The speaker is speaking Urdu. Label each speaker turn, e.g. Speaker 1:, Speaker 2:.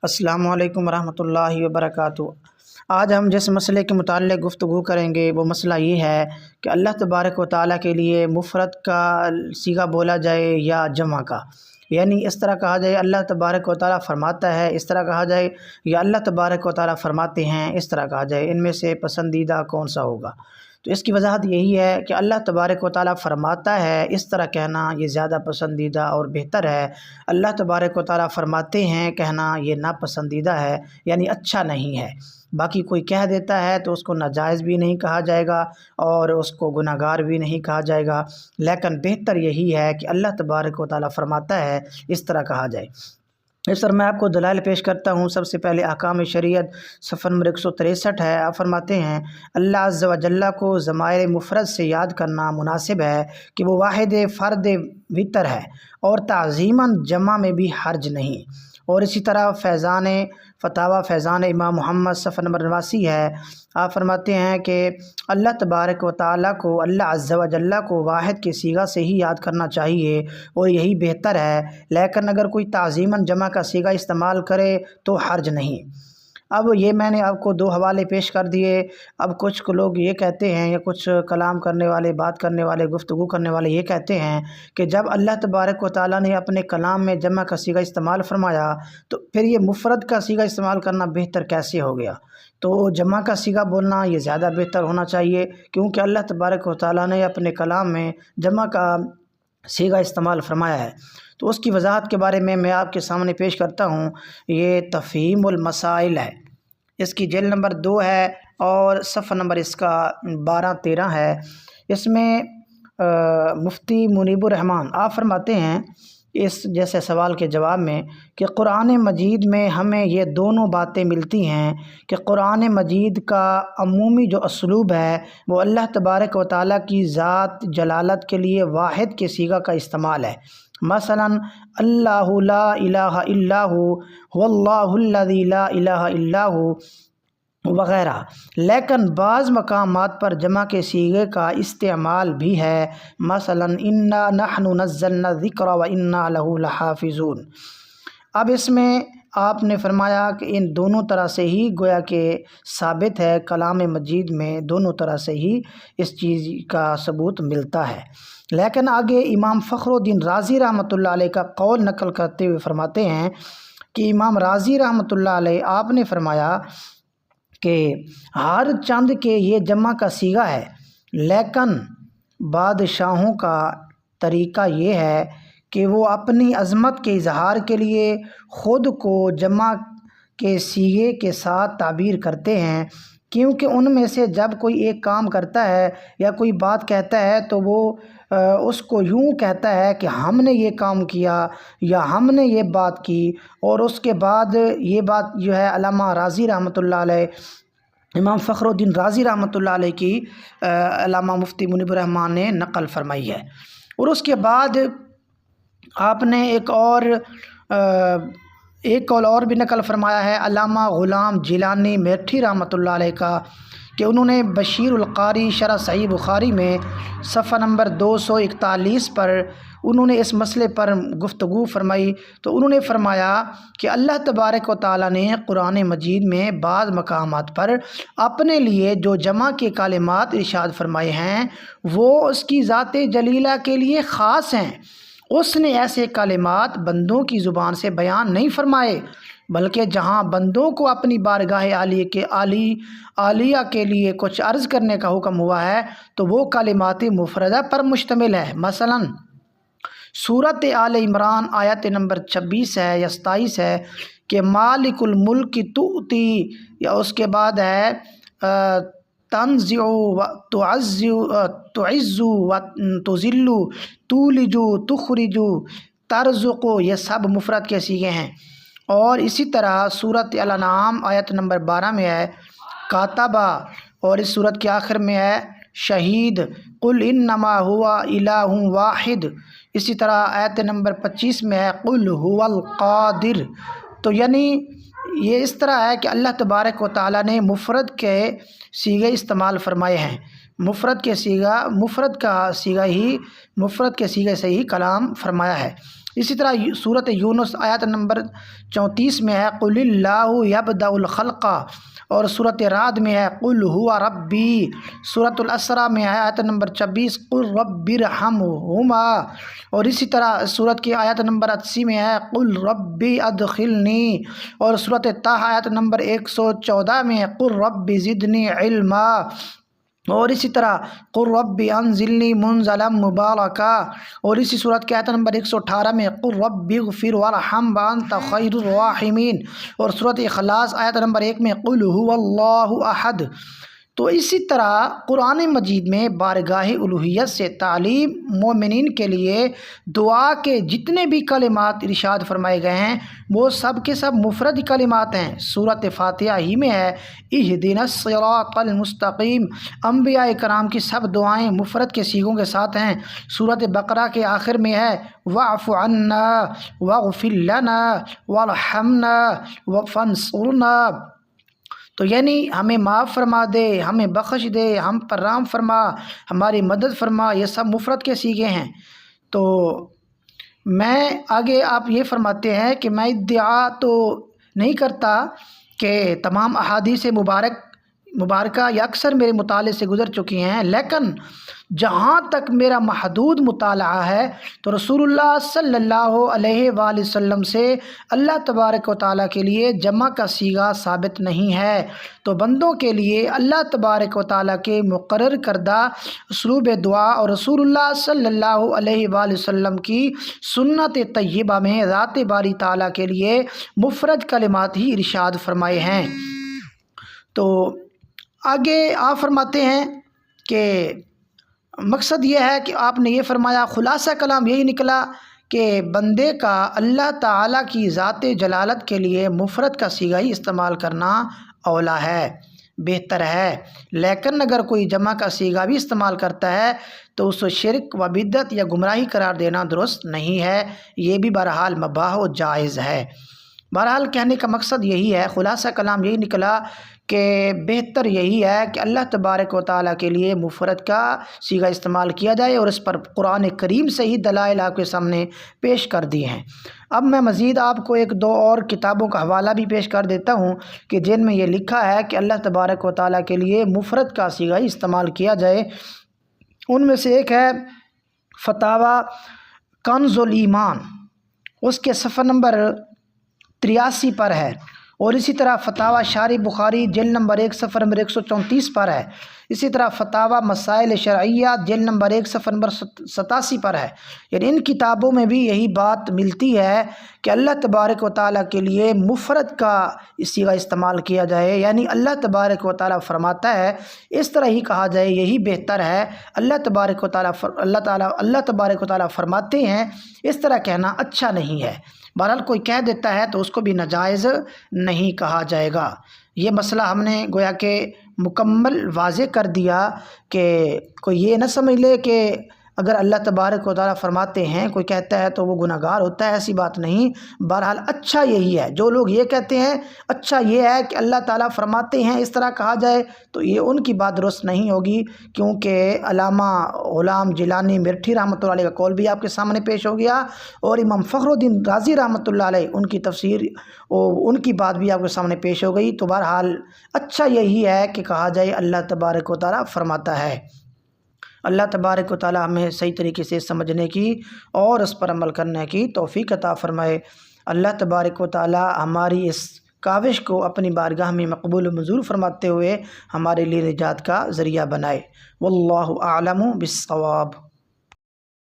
Speaker 1: السلام علیکم ورحمۃ اللہ وبرکاتہ۔ آج ہم جس مسئلے کے متعلق گفتگو کریں گے وہ مسئلہ یہ ہے کہ اللہ تبارک و تعالیٰ کے لیے مفرد کا صیغہ بولا جائے یا جمع کا، یعنی اس طرح کہا جائے اللہ تبارک و تعالیٰ فرماتا ہے، اس طرح کہا جائے، یا اللہ تبارک و تعالیٰ فرماتے ہیں، اس طرح کہا جائے، ان میں سے پسندیدہ کون سا ہوگا؟ تو اس کی وضاحت یہی ہے کہ اللہ تبارک و تعالیٰ فرماتا ہے، اس طرح کہنا یہ زیادہ پسندیدہ اور بہتر ہے۔ اللہ تبارک و تعالیٰ فرماتے ہیں کہنا یہ ناپسندیدہ ہے، یعنی اچھا نہیں ہے۔ باقی کوئی کہہ دیتا ہے تو اس کو ناجائز بھی نہیں کہا جائے گا اور اس کو گناہ گار بھی نہیں کہا جائے گا، لیکن بہتر یہی ہے کہ اللہ تبارک و تعالیٰ فرماتا ہے اس طرح کہا جائے۔ اس پر میں آپ کو دلائل پیش کرتا ہوں۔ سب سے پہلے احکام شریعت صفحہ نمبر 163 ہے۔ آپ فرماتے ہیں اللہ عز و جل کو ضمائر مفرد سے یاد کرنا مناسب ہے کہ وہ واحد فرد وتر ہے اور تعظیماً جمع میں بھی حرج نہیں۔ اور اسی طرح فیضان فتاوی فیضان امام محمد صفحہ نمبر 89 ہے۔ آپ فرماتے ہیں کہ اللہ تبارک و تعالیٰ کو، اللہ عز و جل کو واحد کے صیغہ سے ہی یاد کرنا چاہیے اور یہی بہتر ہے، لیکن اگر کوئی تعظیماً جمع کا صیغہ استعمال کرے تو حرج نہیں۔ اب یہ میں نے آپ کو دو حوالے پیش کر دیے۔ اب کچھ لوگ یہ کہتے ہیں، یا کچھ کلام کرنے والے، بات کرنے والے، گفتگو کرنے والے یہ کہتے ہیں کہ جب اللہ تبارک و تعالیٰ نے اپنے کلام میں جمع کا صیغہ استعمال فرمایا تو پھر یہ مفرد کا صیغہ استعمال کرنا بہتر کیسے ہو گیا؟ تو جمع کا صیغہ بولنا یہ زیادہ بہتر ہونا چاہیے، کیونکہ اللہ تبارک و تعالیٰ نے اپنے کلام میں جمع کا صیغہ استعمال فرمایا ہے۔ تو اس کی وضاحت کے بارے میں آپ کے سامنے پیش کرتا ہوں۔ یہ تفہیم المسائل ہے، اس کی جلد نمبر 2 ہے اور صفحہ نمبر اس کا 12-13 ہے۔ اس میں مفتی منیب الرحمن آپ فرماتے ہیں اس جیسے سوال کے جواب میں کہ قرآن مجید میں ہمیں یہ دونوں باتیں ملتی ہیں کہ قرآن مجید کا عمومی جو اسلوب ہے وہ اللہ تبارک و تعالیٰ کی ذات جلالت کے لیے واحد کے صیغہ کا استعمال ہے، مثلا اللہ لا الہ الا هو واللہ الذی لا الہ الا هو وغیرہ، لیکن بعض مقامات پر جمع کے صیغے کا استعمال بھی ہے، مثلا انا نحن نزلنا الذکر وانا لہ لحافظون۔ اب اس میں آپ نے فرمایا کہ ان دونوں طرح سے ہی گویا کہ ثابت ہے، کلام مجید میں دونوں طرح سے ہی اس چیز کا ثبوت ملتا ہے۔ لیکن آگے امام فخر الدین رازی رحمۃ اللہ علیہ کا قول نقل کرتے ہوئے فرماتے ہیں کہ امام رازی رحمۃ اللہ علیہ آپ نے فرمایا کہ ہر چند کے یہ جمع کا صیغہ ہے، لیکن بادشاہوں کا طریقہ یہ ہے کہ وہ اپنی عظمت کے اظہار کے لیے خود کو جمع کے صیغے کے ساتھ تعبیر کرتے ہیں، کیونکہ ان میں سے جب کوئی ایک کام کرتا ہے یا کوئی بات کہتا ہے تو وہ اس کو یوں کہتا ہے کہ ہم نے یہ کام کیا یا ہم نے یہ بات کی، اور اس کے بعد یہ بات جو ہے علامہ رازی رحمۃ اللہ علیہ، امام فخر الدین رازی رحمۃ اللہ علیہ کی علامہ مفتی منیب الرحمن نے نقل فرمائی ہے۔ اور اس کے بعد آپ نے ایک قول اور بھی نقل فرمایا ہے علامہ غلام جیلانی میٹھی رحمۃ اللہ علیہ کا، کہ انہوں نے بشیر القاری شرح صحیح بخاری میں صفحہ نمبر 241 پر انہوں نے اس مسئلے پر گفتگو فرمائی، تو انہوں نے فرمایا کہ اللہ تبارک و تعالیٰ نے قرآن مجید میں بعض مقامات پر اپنے لیے جو جمع کے کلمات ارشاد فرمائے ہیں وہ اس کی ذات جلیلہ کے لیے خاص ہیں۔ اس نے ایسے کلمات بندوں کی زبان سے بیان نہیں فرمائے، بلکہ جہاں بندوں کو اپنی بارگاہ عالیہ کے لیے کچھ عرض کرنے کا حکم ہوا ہے تو وہ کلمات مفردہ پر مشتمل ہے۔ مثلا سورۃ آل عمران آیت نمبر 26 ہے یا 27 ہے کہ مالک الملک تؤتی، یا اس کے بعد ہے تنزع و تعز و تذل، تولج، تخرج، ترزق، یہ سب مفرد کے صیغے ہیں۔ اور اسی طرح سورۃ الانعام آیت نمبر 12 میں ہے کاتبہ، اور اس سورت کے آخر میں ہے شہید، قل انما هو الہ واحد۔ اسی طرح آیت نمبر 25 میں ہے قل هو القادر۔ تو یعنی یہ اس طرح ہے کہ اللہ تبارک و تعالیٰ نے مفرد کے صیغے استعمال فرمائے ہیں، مفرد کے صیغے سے ہی کلام فرمایا ہے۔ اسی طرح صورت یونس آیت نمبر 34 میں ہے قل اللہ یبدأ الخلق، اور صورت رعد میں ہے قل هو ربی، صورت الاسراء میں ہے آیت نمبر 26 قل رب ارحمہما، اور اسی طرح صورت کی آیت نمبر 80 میں ہے قل ربی ادخلنی، اور صورت طہ آیت نمبر 114 میں ہے قل رب زدنی علما، اور اسی طرح قل رب انزلنی منزلا مبارکا، اور اسی صورت کی آیت نمبر 118 میں قل رب اغفر وارحم وانت خیر الراحمین، اور صورت اخلاص آیت نمبر 1 میں قل هو اللہ احد۔ تو اسی طرح قرآن مجید میں بارگاہ الوہیت سے تعلیم مومنین کے لیے دعا کے جتنے بھی کلمات ارشاد فرمائے گئے ہیں وہ سب کے سب مفرد کلمات ہیں۔ سورۃ فاتحہ ہی میں ہے اہدنا الصراط المستقیم، انبیاء کرام کی سب دعائیں مفرد کے صیغوں کے ساتھ ہیں۔ سورۃ بقرہ کے آخر میں ہے واعف عنا واغفر لنا وارحمنا فانصرنا، تو یعنی ہمیں معاف فرما دے، ہمیں بخش دے، ہم پر رحم فرما، ہماری مدد فرما، یہ سب مفرد کے صیغے ہیں۔ تو میں آگے آپ یہ فرماتے ہیں کہ میں ادعا تو نہیں کرتا کہ تمام احادیث مبارکہ یا اکثر میرے مطالعے سے گزر چکی ہیں، لیکن جہاں تک میرا محدود مطالعہ ہے تو رسول اللہ صلی اللہ علیہ وآلہ وسلم سے اللہ تبارک و تعالیٰ کے لیے جمع کا صیغہ ثابت نہیں ہے، تو بندوں کے لیے اللہ تبارک و تعالیٰ کے مقرر کردہ اسلوب دعا اور رسول اللہ صلی اللہ علیہ وآلہ وسلم کی سنت طیبہ میں ذات باری تعالیٰ کے لیے مفرد کلمات ہی ارشاد فرمائے ہیں۔ تو آگے آپ فرماتے ہیں کہ مقصد یہ ہے کہ آپ نے یہ فرمایا، خلاصہ کلام یہی نکلا کہ بندے کا اللہ تعالیٰ کی ذات جلالت کے لیے مفرد کا صیغہ ہی استعمال کرنا اولا ہے، بہتر ہے، لیکن اگر کوئی جمع کا صیغہ بھی استعمال کرتا ہے تو اس کو شرک و بدعت یا گمراہی قرار دینا درست نہیں ہے، یہ بھی بہرحال مباح و جائز ہے۔ بہرحال کہنے کا مقصد یہی ہے، خلاصہ کلام یہی نکلا کہ بہتر یہی ہے کہ اللہ تبارک و تعالیٰ کے لیے مفرد کا صیغہ استعمال کیا جائے، اور اس پر قرآن کریم سے ہی دلائل آپ کے سامنے پیش کر دیے ہیں۔ اب میں مزید آپ کو ایک دو اور کتابوں کا حوالہ بھی پیش کر دیتا ہوں کہ جن میں یہ لکھا ہے کہ اللہ تبارک و تعالیٰ کے لیے مفرد کا صیغہ ہی استعمال کیا جائے۔ ان میں سے ایک ہے فتاوی کنز الایمان، اس کے صفحہ نمبر 83 پر ہے، اور اسی طرح فتاوی شارح بخاری جلد نمبر 1 صفحہ نمبر 134 پر ہے، اسی طرح فتاوی مسائل شرعیہ جلد نمبر 1 صفحہ نمبر 87 پر ہے۔ یعنی ان کتابوں میں بھی یہی بات ملتی ہے کہ اللہ تبارک و تعالیٰ کے لیے مفرد کا صیغہ استعمال کیا جائے، یعنی اللہ تبارک و تعالیٰ فرماتا ہے اس طرح ہی کہا جائے، یہی بہتر ہے۔ اللہ تبارک و تعالیٰ فرماتے ہیں، اس طرح کہنا اچھا نہیں ہے۔ بہرحال کوئی کہہ دیتا ہے تو اس کو بھی ناجائز نہیں کہا جائے گا۔ یہ مسئلہ ہم نے گویا کہ مکمل واضح کر دیا کہ کوئی یہ نہ سمجھ لے کہ اگر اللہ تبارک و تعالیٰ فرماتے ہیں کوئی کہتا ہے تو وہ گناہ گار ہوتا ہے، ایسی بات نہیں۔ بہرحال اچھا یہی ہے، جو لوگ یہ کہتے ہیں اچھا یہ ہے کہ اللہ تعالیٰ فرماتے ہیں اس طرح کہا جائے، تو یہ ان کی بات درست نہیں ہوگی، کیونکہ علامہ غلام جیلانی مرٹھی رحمۃ اللہ علیہ کا قول بھی آپ کے سامنے پیش ہو گیا، اور امام فخر الدین رازی رحمۃ اللہ علیہ ان کی تفسیر ان کی بات بھی آپ کے سامنے پیش ہو گئی۔ تو بہرحال اچھا یہی ہے کہ کہا جائے اللہ تبارک و تعالیٰ فرماتا ہے۔ اللہ تبارک و تعالیٰ ہمیں صحیح طریقے سے سمجھنے کی اور اس پر عمل کرنے کی توفیق عطا فرمائے۔ اللہ تبارک و تعالیٰ ہماری اس کاوش کو اپنی بارگاہ میں مقبول و منظور فرماتے ہوئے ہمارے لیے نجات کا ذریعہ بنائے۔ واللہ اعلم بالصواب۔